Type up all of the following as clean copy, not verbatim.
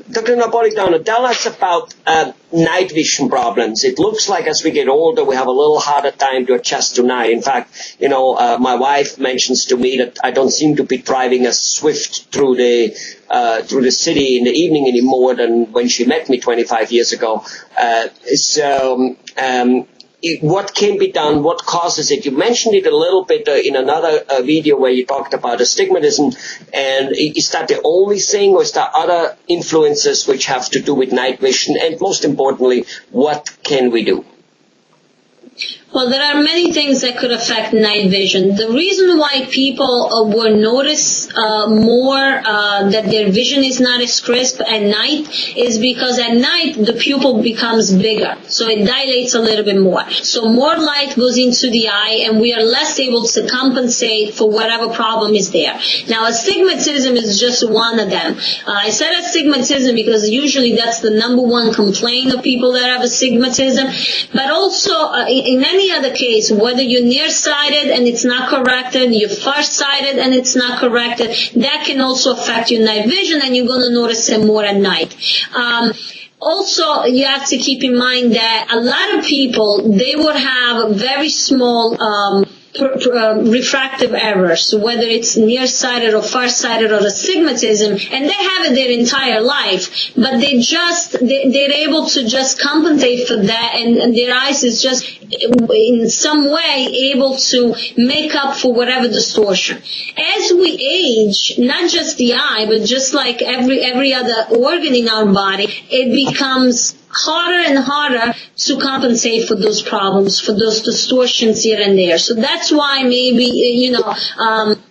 Dr. Napolitano, tell us about night vision problems. It looks like as we get older, we have a little harder time to adjust to night. In fact, my wife mentions to me that I don't seem to be driving as swift through the city in the evening anymore than when she met me 25 years ago. What can be done? What causes it? You mentioned it a little bit in another video where you talked about astigmatism. And is that the only thing, or is there other influences which have to do with night vision? And most importantly, what can we do? Well, there are many things that could affect night vision. The reason why people will notice more that their vision is not as crisp at night is because at night the pupil becomes bigger, so it dilates a little bit more. So more light goes into the eye, and we are less able to compensate for whatever problem is there. Now, astigmatism is just one of them. I said astigmatism because usually that's the number one complaint of people that have astigmatism, but also in any other case, whether you're nearsighted and it's not corrected, you're farsighted and it's not corrected, that can also affect your night vision, and you're going to notice it more at night. Also, you have to keep in mind that a lot of people, they would have very small refractive errors, whether it's nearsighted or farsighted or astigmatism, and they have it their entire life, but they're able to just compensate for that, and their eyes is just in some way able to make up for whatever distortion. As we age, not just the eye, but just like every other organ in our body, it becomes harder and harder to compensate for those problems, for those distortions here and there. So that's why maybe,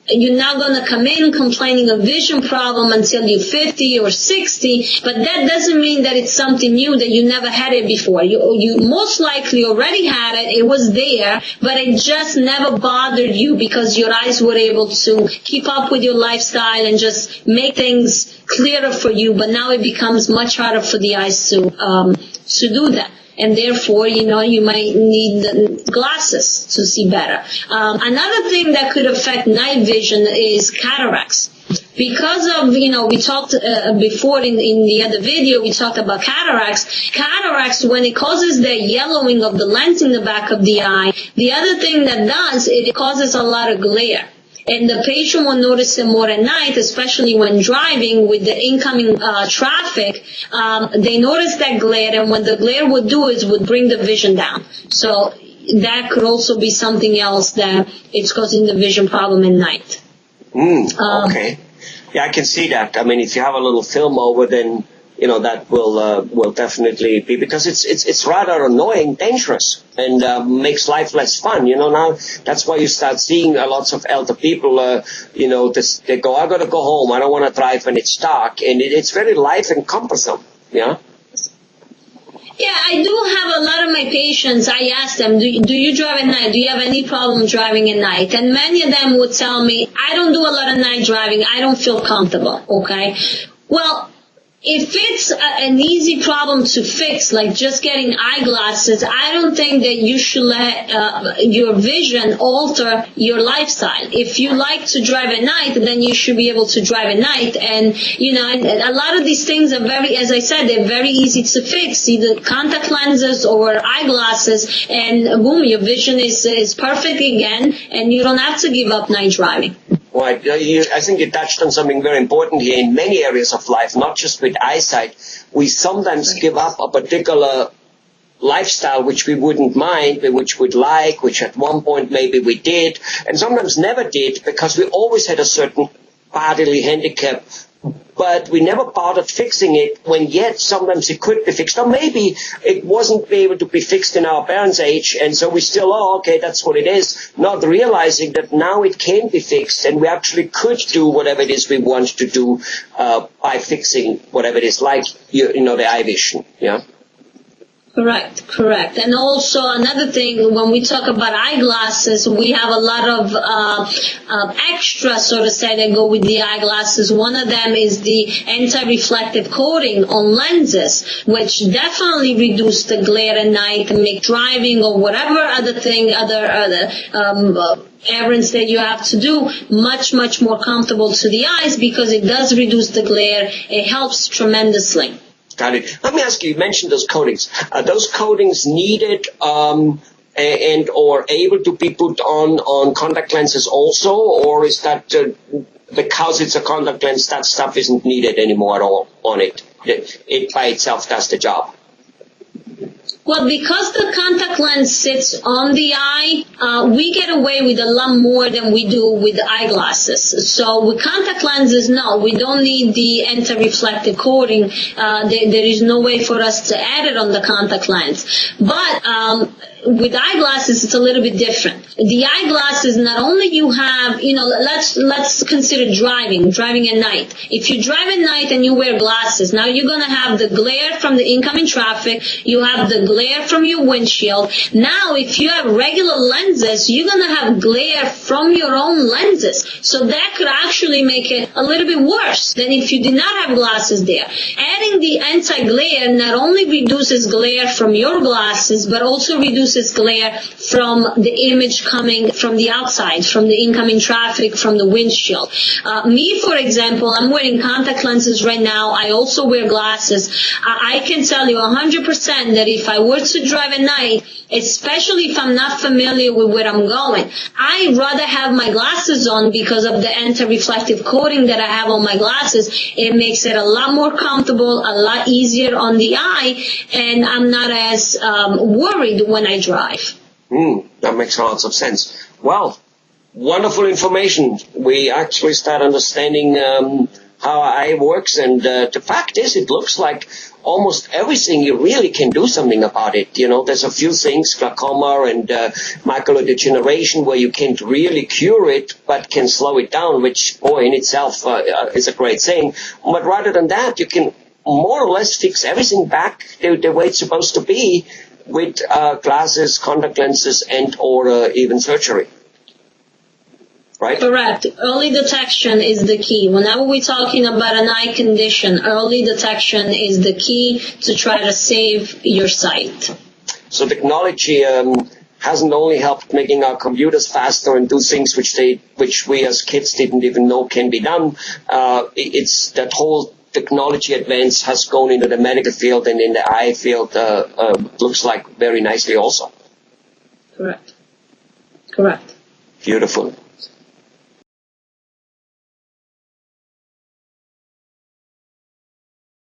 you're not going to come in complaining of vision problem until you're 50 or 60, but that doesn't mean that it's something new, that you never had it before. You most likely already had it, it was there, but it just never bothered you because your eyes were able to keep up with your lifestyle and just make things clearer for you, but now it becomes much harder for the eyes to do that. And therefore, you might need glasses to see better. Another thing that could affect night vision is cataracts. Because of, we talked before in the other video, we talked about cataracts. Cataracts, when it causes the yellowing of the lens in the back of the eye, the other thing that does, it causes a lot of glare. And the patient will notice it more at night, especially when driving with the incoming traffic. They notice that glare, and what the glare would do is would bring the vision down. So that could also be something else that it's causing the vision problem at night. Okay. Yeah, I can see that. I mean, if you have a little film over, then that will definitely be, because it's rather annoying, dangerous, and makes life less fun. Now that's why you start seeing lots of elder people. They go, I gotta go home. I don't want to drive when it's dark, and it's very life and cumbersome. Yeah. Yeah, I do have a lot of my patients, I ask them, do you drive at night? Do you have any problem driving at night? And many of them would tell me, I don't do a lot of night driving. I don't feel comfortable. Okay. Well, if it's an easy problem to fix, like just getting eyeglasses, I don't think that you should let your vision alter your lifestyle. If you like to drive at night, then you should be able to drive at night. And, a lot of these things are very, as I said, they're very easy to fix, either contact lenses or eyeglasses, and boom, your vision is perfect again, and you don't have to give up night driving. Right. I think you touched on something very important here in many areas of life, not just with eyesight. We sometimes give up a particular lifestyle which we wouldn't mind, which we'd like, which at one point maybe we did, and sometimes never did, because we always had a certain bodily handicap, but we never bothered fixing it, when yet sometimes it could be fixed. Or maybe it wasn't able to be fixed in our parents' age, and so we still, okay, that's what it is, not realizing that now it can be fixed, and we actually could do whatever it is we want to do by fixing whatever it is, like, the eye vision, yeah? Correct. And also another thing, when we talk about eyeglasses, we have a lot of extras, so to say, that go with the eyeglasses. One of them is the anti-reflective coating on lenses, which definitely reduce the glare at night and make driving or whatever other errands that you have to do, much, much more comfortable to the eyes because it does reduce the glare. It helps tremendously. Got it. Let me ask you, you mentioned those coatings. Are those coatings needed and or able to be put on contact lenses also, or is that because it's a contact lens, that stuff isn't needed anymore at all on it? It by itself does the job. Well, because the contact lens sits on the eye, we get away with a lot more than we do with eyeglasses. So with contact lenses, no, we don't need the anti-reflective coating. There is no way for us to add it on the contact lens. But with eyeglasses, it's a little bit different. The eyeglasses, not only you have, let's consider driving at night. If you drive at night and you wear glasses, now you're going to have the glare from the incoming traffic. You have the glare from your windshield. Now, if you have regular lenses, you're going to have glare from your own lenses. So that could actually make it a little bit worse than if you did not have glasses there. Adding the anti-glare not only reduces glare from your glasses, but also reduces glare from the image coming from the outside, from the incoming traffic, from the windshield. Me, for example, I'm wearing contact lenses right now. I also wear glasses. I can tell you 100% that if I were to drive at night, especially if I'm not familiar with where I'm going, I'd rather have my glasses on because of the anti-reflective coating that I have on my glasses. It makes it a lot more comfortable, a lot easier on the eye, and I'm not as worried when I drive. That makes lots of sense. Well, wonderful information. We actually start understanding how our eye works, and the fact is, it looks like almost everything you really can do something about it. There's a few things, glaucoma and macular degeneration, where you can't really cure it, but can slow it down, which, boy, in itself is a great thing. But rather than that, you can more or less fix everything back the way it's supposed to be with glasses, contact lenses, and or even surgery. Right? Correct. Early detection is the key. Whenever we're talking about an eye condition, early detection is the key to try to save your sight. So technology hasn't only helped making our computers faster and do things which we as kids didn't even know can be done. It's that whole technology advance has gone into the medical field and in the eye field looks like very nicely also. Correct. Beautiful.